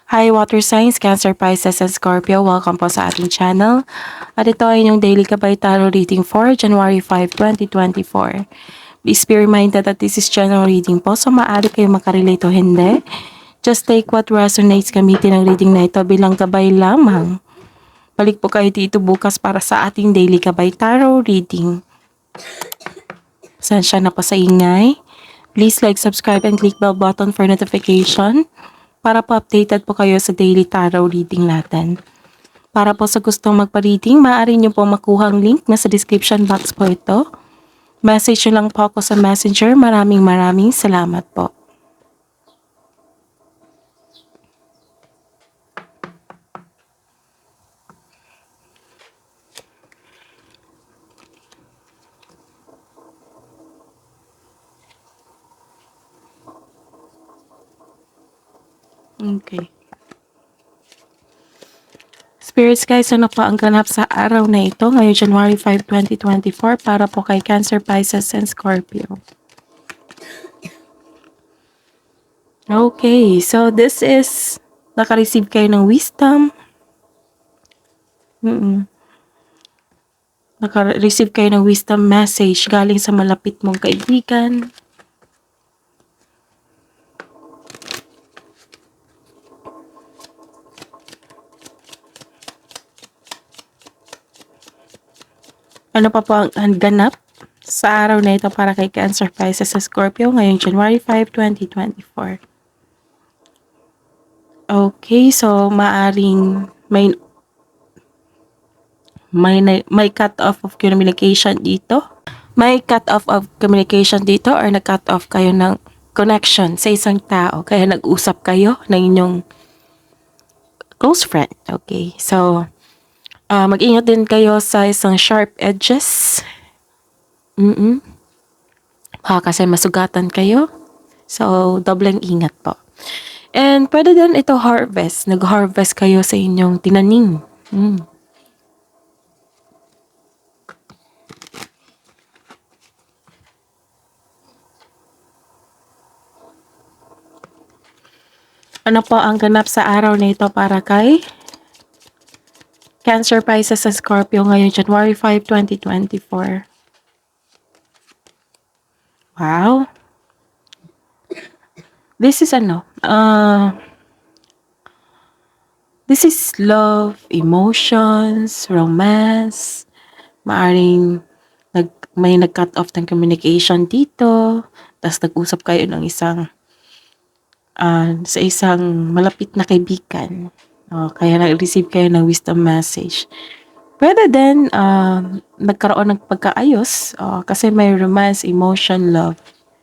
Hi Water Signs, Cancer, Pisces, and Scorpio. Welcome po sa ating channel. At ito ay inyong daily Gabay Tarot reading for January 5, 2024. Please be reminded that this is general reading po, so maaari kayo makarelate o hindi. Just take what resonates, gamitin ang reading na ito bilang gabay lamang. Balik po kayo dito bukas para sa ating daily Gabay Tarot reading. Sensya na po sa ingay. Please like, subscribe, and click bell button for notification para po updated po kayo sa daily tarot reading natin. Para po sa gustong magpa-reading, maaari nyo po makuha ang link na sa description box po ito. Message nyo lang po ako sa messenger. Maraming salamat po. Okay. Spirits guys, ano po ang ganap sa araw na ito ngayong January 5, 2024 para po kay Cancer, Pisces, and Scorpio? Okay, so this is naka-receive kayo ng wisdom. Naka-receive kayo ng wisdom message galing sa malapit mong kaibigan. Ano pa po ang ganap sa araw na ito para kay Cancer, Pisces, sa Scorpio ngayong January 5, 2024? Okay, so maaring may cut off of communication dito. May cut off of communication dito or nag-cut off kayo ng connection sa isang tao. Kaya nag-usap kayo ng inyong close friend. Okay, so mag-ingat din kayo sa isang sharp edges. Kasi masugatan kayo. So, dobleng ingat po. And pwede din ito harvest. Nag-harvest kayo sa inyong tinanim. Ano po ang ganap sa araw na ito para kay Cancer, Pisces, sa Scorpio ngayong January 5, 2024? Wow. This is this is love, emotions, romance. Maaring may nag-cut off ng communication dito. Tapos nag-usap kayo ng sa isang malapit na kaibigan. Kaya nag-receive kayo ng wisdom message. Pwede din nagkaroon ng pagkaayos kasi may romance, emotion, love,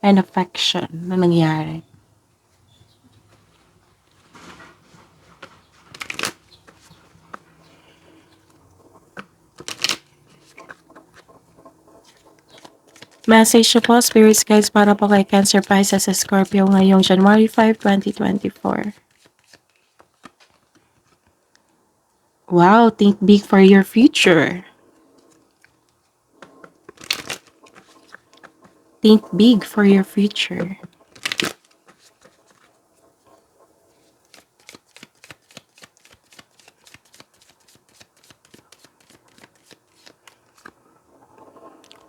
and affection na nangyari. Message po, spirits guys, para po kay Cancer, Pisces, Scorpio ngayong January 5, 2024. Wow, think big for your future. Think big for your future.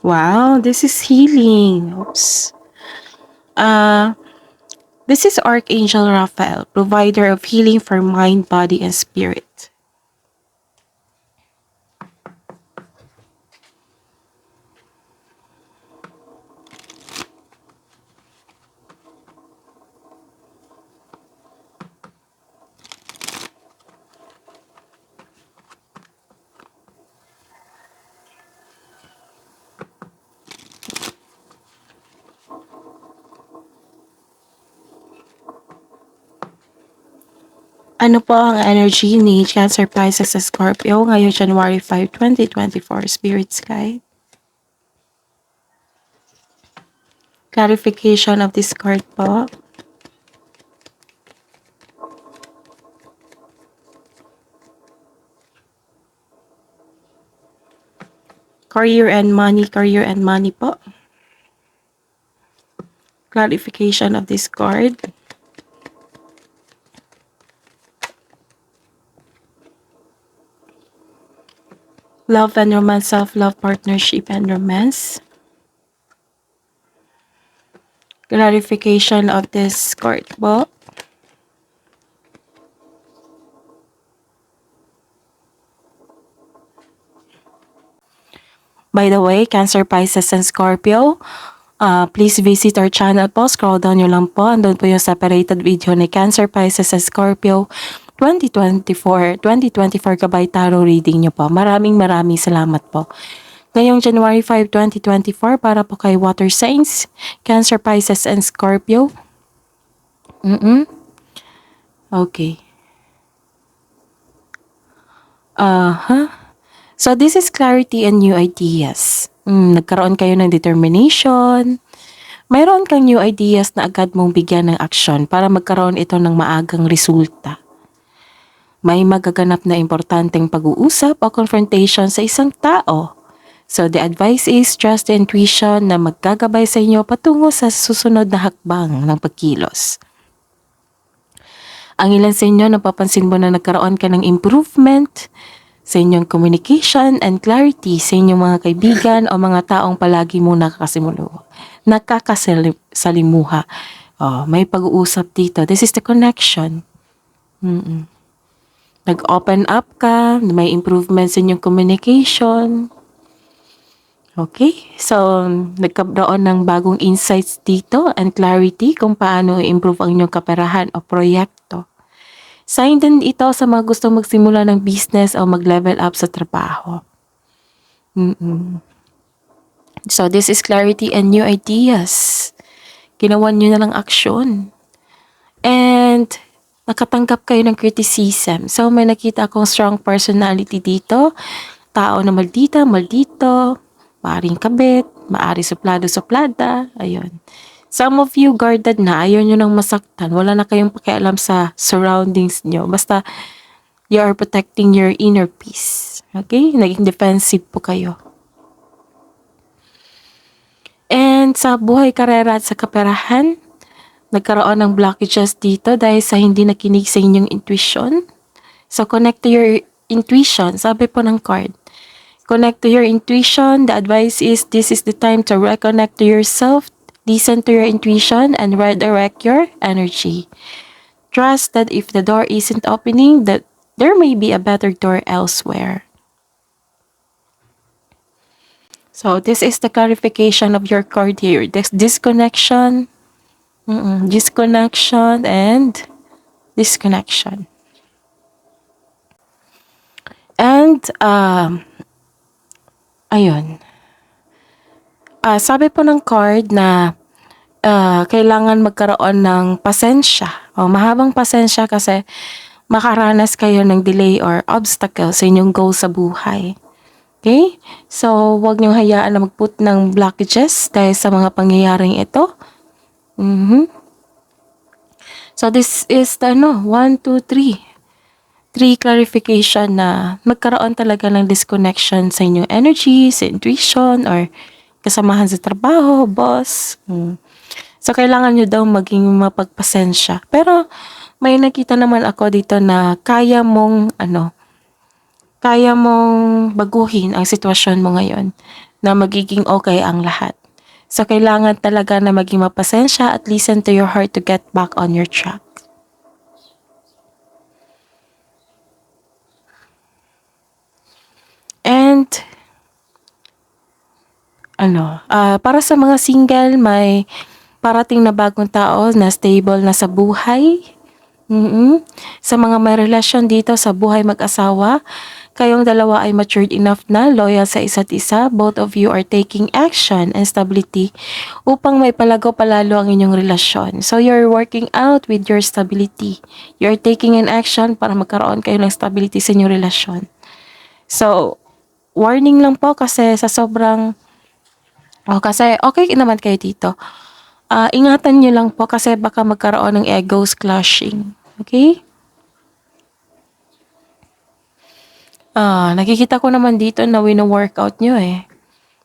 Wow, this is healing. Oops. This is Archangel Raphael, provider of healing for mind, body, and spirit. Ano po ang energy ni Cancer, Pisces, sa Scorpio ngayong January 5, 2024? Spirits guide. Clarification of this card po. Career and money po. Clarification of this card. Love and romance, self-love, partnership and romance. Clarification of this card po. By the way, Cancer, Pisces, and Scorpio, please visit our channel po. Scroll down nyo lang po. Andun po yung separated video ni Cancer, Pisces, and Scorpio 2024 Gabay Tarot reading nyo po. Maraming salamat po. Ngayong January 5, 2024, para po kay Water Signs, Cancer, Pisces, and Scorpio. Okay. So, this is clarity and new ideas. Nagkaroon kayo ng determination. Mayroon kang new ideas na agad mong bigyan ng aksyon para magkaroon ito ng maagang resulta. May magaganap na importanteng pag-uusap o confrontation sa isang tao. So, the advice is trust the intuition na magkagabay sa inyo patungo sa susunod na hakbang ng pagkilos. Ang ilan sa inyo napapansin mo na nagkaroon ka ng improvement sa inyong communication and clarity sa inyong mga kaibigan o mga taong palagi mo nakakasalimuha. May pag-uusap dito. This is the connection. Nag-open up ka, may improvement sa inyong communication. Okay, so nagkaroon ng bagong insights dito and clarity kung paano i-improve ang inyong kaperahan o proyekto. Sign din ito sa mga gustong magsimula ng business o mag-level up sa trabaho. So, this is clarity and new ideas. Ginawan nyo na lang aksyon. And, nakatanggap kayo ng criticism. So, may nakita akong strong personality dito. Tao na maldito, maaring kabit, maari suplado-suplada. Ayun. Some of you guarded na, ayaw nyo nang masaktan. Wala na kayong pakialam sa surroundings nyo. Basta, you are protecting your inner peace. Okay? Naging defensive po kayo. And sa buhay, karera at sa kaperahan, nagkaroon ng blockages dito dahil sa hindi nakinig sa inyong intuition. So, connect to your intuition. Sabi po ng card. Connect to your intuition. The advice is this is the time to reconnect to yourself. Listen to your intuition and redirect your energy. Trust that if the door isn't opening, that there may be a better door elsewhere. So, this is the clarification of your card here. This disconnection, disconnection, and disconnection. And, ayun. Sabi po ng card na kailangan magkaroon ng pasensya o mahabang pasensya kasi makaranas kayo ng delay or obstacle sa inyong goal sa buhay. Okay? So, huwag niyong hayaan na mag-put ng blockages dahil sa mga pangyayaring ito. So, this is the 1, 2, 3. 3 clarification na magkaroon talaga ng disconnection sa inyong energy, sa intuition, or kasamahan sa trabaho, boss. So, kailangan nyo daw maging mapagpasensya. Pero, may nakita naman ako dito na kaya mong baguhin ang sitwasyon mo ngayon na magiging okay ang lahat. So, kailangan talaga na maging mapasensya at listen to your heart to get back on your track. And, para sa mga single, may parating na bagong tao na stable na sa buhay. Sa mga may relasyon dito sa buhay mag-asawa, kayong dalawa ay matured enough na, loyal sa isa't isa. Both of you are taking action and stability upang may palagaw palalo ang inyong relasyon. So, you're working out with your stability. You're taking an action para magkaroon kayo ng stability sa inyong relasyon. So, warning lang po kasi sa sobrang kasi okay naman kayo dito. Ingatan nyo lang po kasi baka magkaroon ng egos clashing. Okay? Nakikita ko naman dito na wino-workout nyo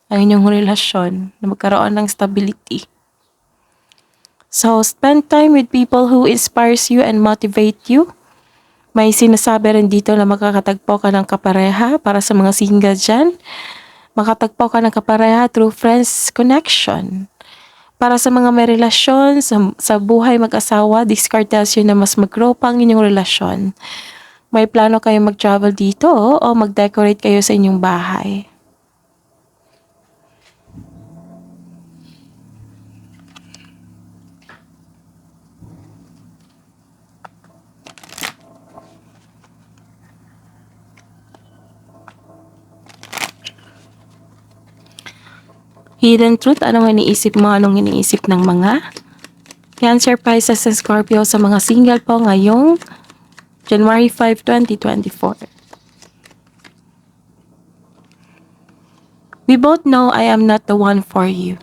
ang inyong relasyon na magkaroon ng stability. So, spend time with people who inspires you and motivate you. May sinasabi rin dito na makakatagpo ka ng kapareha para sa mga single dyan. Makatagpo ka ng kapareha through friends connection. Para sa mga may relasyon, sa buhay mag-asawa, this card tells you na mas mag-grow pa ang inyong relasyon. May plano kayo mag-travel dito o mag-decorate kayo sa inyong bahay. Hidden truth, anong iniisip mo? Anong iniisip ng mga Cancer, Pisces, and Scorpio sa mga single po ngayong January 5, 2024. We both know I am not the one for you.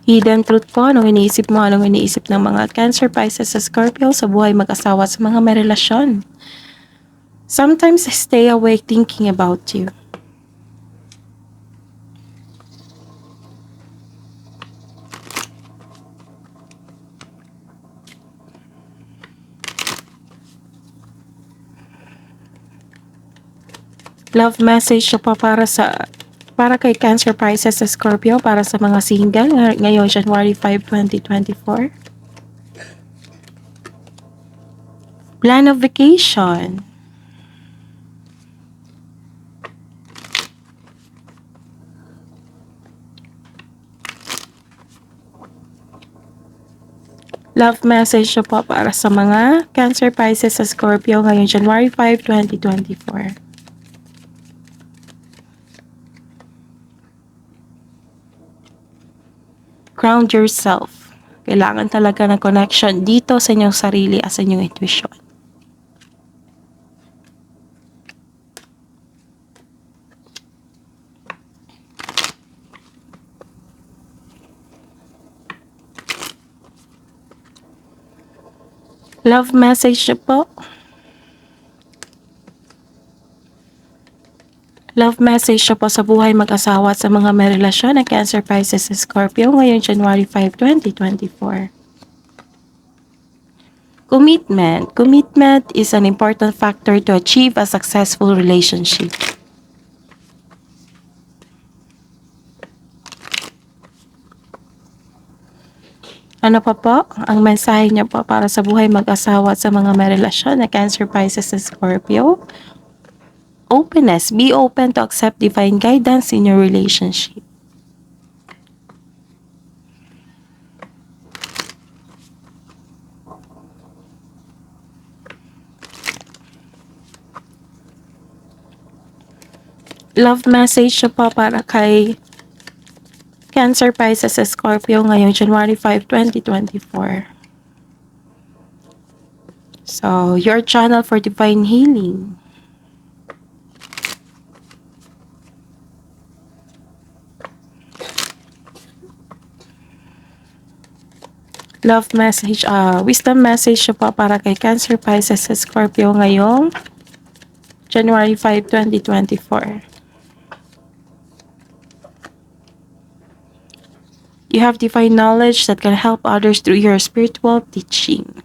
Hidden truth po, anong iniisip mo, anong iniisip ng mga Cancer, Pisces, sa Scorpio sa buhay mag-asawa sa mga may relasyon. Sometimes I stay awake thinking about you. Love message siya pa para kay Cancer, Pisces, sa Scorpio para sa mga single ngayong January 5, 2024. Plan of vacation. Love message siya po para sa mga Cancer, Pisces, sa Scorpio ngayong January 5, 2024. Ground yourself. Kailangan talaga ng connection dito sa inyong sarili at sa inyong intuition. Love message niyo po. Love message siya po sa buhay mag-asawa at sa mga may relasyon ng Cancer, Pisces, and Scorpio ngayong January 5, 2024. Commitment. Commitment is an important factor to achieve a successful relationship. Ano pa po? Ang mensahe niya po para sa buhay mag-asawa at sa mga may relasyon na Cancer, Pisces, and Scorpio. Openness. Be open to accept divine guidance in your relationship. Love message siya po para kay Cancer, Pisces, and Scorpio ngayong January 5, 2024. So, your channel for divine healing. Love message, wisdom message siya po para kay Cancer, Pisces, and Scorpio ngayong January 5, 2024. You have divine knowledge that can help others through your spiritual teaching.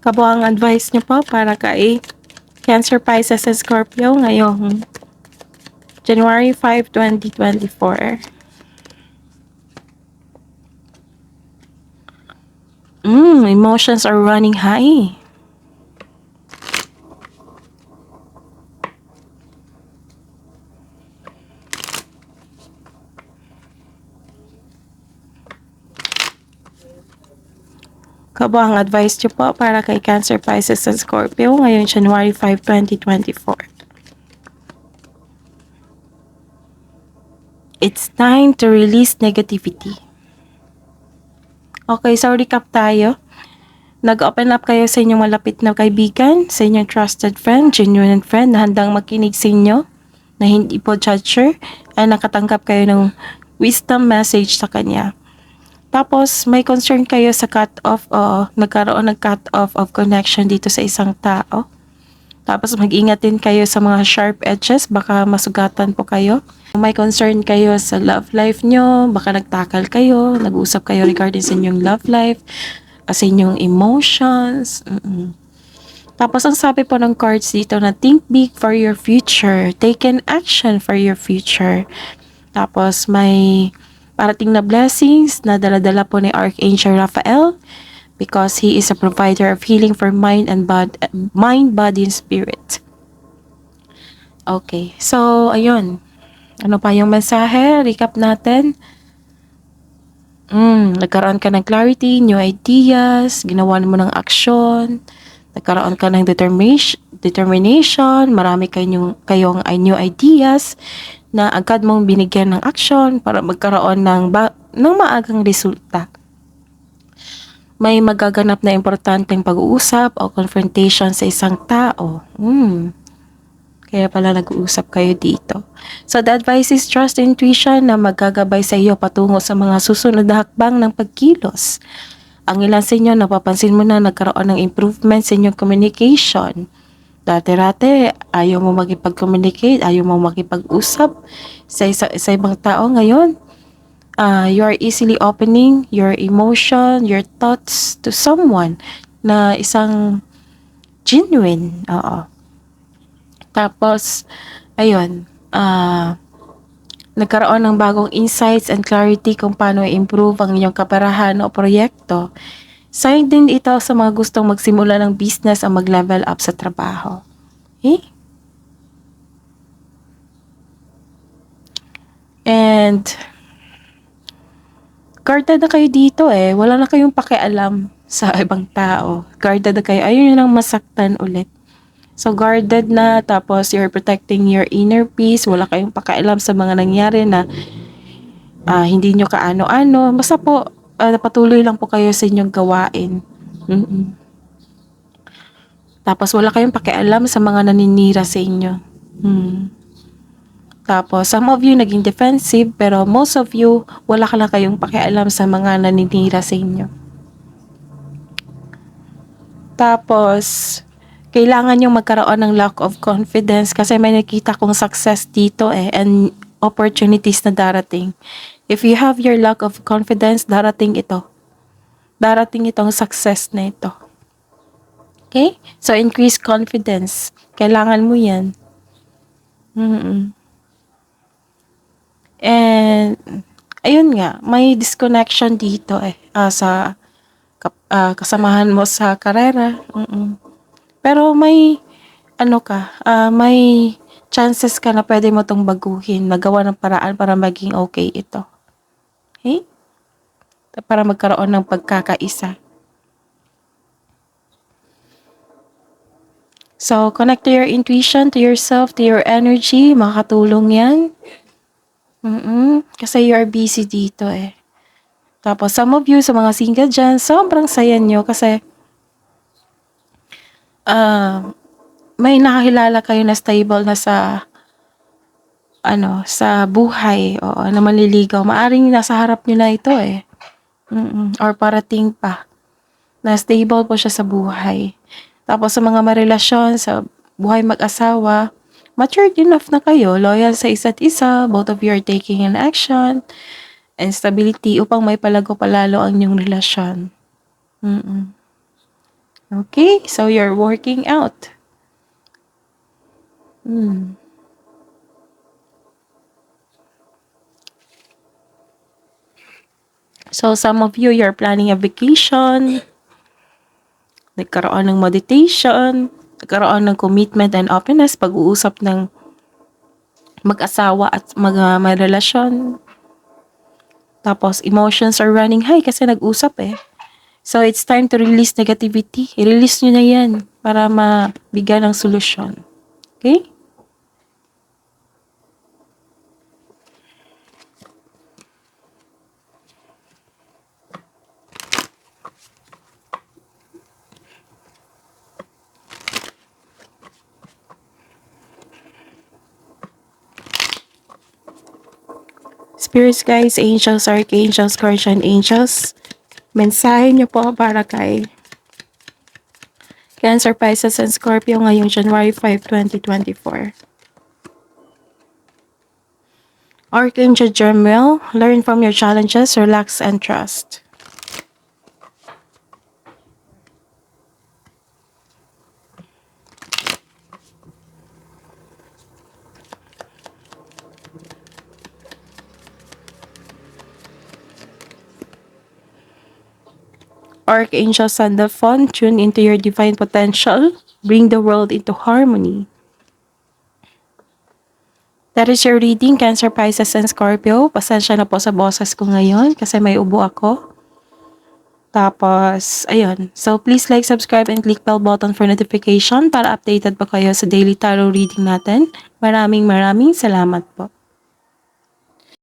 Kabuang advice niyo po para kay Cancer, Pisces, and Scorpio ngayong January 5, 2024. Emotions are running high. Kabuang advice niyo po para kay Cancer, Pisces, and Scorpio ngayong January 5, 2024. It's time to release negativity. Okay, so recap tayo. Nag-open up kayo sa inyong malapit na kaibigan, sa inyong trusted friend, genuine friend na handang makinig sa inyo, na hindi po judger, ay nakatanggap kayo ng wisdom message sa kanya. Tapos, may concern kayo sa cut-off o nagkaroon ng cut-off of connection dito sa isang tao. Tapos, mag-ingat din kayo sa mga sharp edges, baka masugatan po kayo. May concern kayo sa love life nyo, baka nagtakal kayo, nag-usap kayo regarding sa inyong love life, sa inyong emotions. Tapos, ang sabi po ng cards dito na think big for your future, take an action for your future. Tapos, may parating na blessings na dala-dala po ni Archangel Raphael because he is a provider of healing for mind, body, and spirit. Okay, so, ayun. Ano pa yung mensahe? Recap natin. Nagkaroon ka ng clarity, new ideas, ginawa mo ng aksyon, nagkaroon ka ng determination, marami kayong new ideas na agad mong binigyan ng aksyon para magkaroon ng maagang resulta. May magaganap na importanteng pag-uusap o confrontation sa isang tao. Kaya pala nag-uusap kayo dito. So, the advice is trust intuition na magagabay sa iyo patungo sa mga susunod na hakbang ng pagkilos. Ang ilan sa inyo, napapansin mo na nagkaroon ng improvement sa inyong communication. Dati-rate, ayaw mo makipag-communicate, ayaw mo makipag-usap sa ibang tao. Ngayon, you are easily opening your emotion, your thoughts to someone na isang genuine. Oo. Tapos, ayun, nagkaroon ng bagong insights and clarity kung paano i-improve ang inyong kaperahan o proyekto. Sign din ito sa mga gustong magsimula ng business o mag-level up sa trabaho. Okay? And, guarded na kayo dito eh. Wala na kayong pakialam sa ibang tao. Guarded na kayo. Ayun yung masaktan ulit. So, guarded na, tapos you're protecting your inner peace, wala kayong pakialam sa mga nangyari na hindi nyo kaano-ano. Basta po, patuloy lang po kayo sa inyong gawain. Tapos, wala kayong pakialam sa mga naninira sa inyo. Tapos, some of you naging defensive, pero most of you, wala ka lang kayong pakialam sa mga naninira sa inyo. Tapos, kailangan yung magkaroon ng lack of confidence kasi may nakita kong success dito and opportunities na darating. If you have your lack of confidence, darating ito. Darating itong success na ito. Okay? So, increase confidence. Kailangan mo yan. And, ayun nga, may disconnection dito sa kasamahan mo sa karera. Pero may may chances ka na pwede mo tong baguhin, magawa ng paraan para maging okay ito. Okay? Para magkaroon ng pagkakaisa. So, connect to your intuition, to yourself, to your energy. Makakatulong yan. Kasi you are busy dito eh. Tapos, some of you, sa mga single dyan, sobrang saya nyo kasi may nakakilala kayo na stable na sa buhay, o na maliligaw. Maaring nasa harap nyo na ito eh. Or parating pa. Na stable po siya sa buhay. Tapos sa mga marelasyon, sa buhay mag-asawa, matured enough na kayo, loyal sa isa't isa, both of you are taking an action, and stability upang may palago palalo ang inyong relasyon. Okay, so you're working out. So some of you, you're planning a vacation, nagkaroon ng meditation, nagkaroon ng commitment and openness, pag-uusap ng mag-asawa at may relasyon. Tapos, emotions are running high kasi nag-usap eh. So, it's time to release negativity. I-release nyo na yan para mabigyan ng solusyon. Okay? Spirits guys, angels, archangels, guardian angels. Mensahe niyo po para kay Cancer, Pisces, and Scorpio ngayong January 5, 2024. Archangel Jermiel, learn from your challenges, relax, and trust. Archangel Sandalphon, tune into your divine potential. Bring the world into harmony. That is your reading, Cancer, Pisces, and Scorpio. Pasensya na po sa boses ko ngayon kasi may ubo ako. Tapos, ayun. So, please like, subscribe, and click bell button for notification para updated pa kayo sa daily tarot reading natin. Maraming salamat po.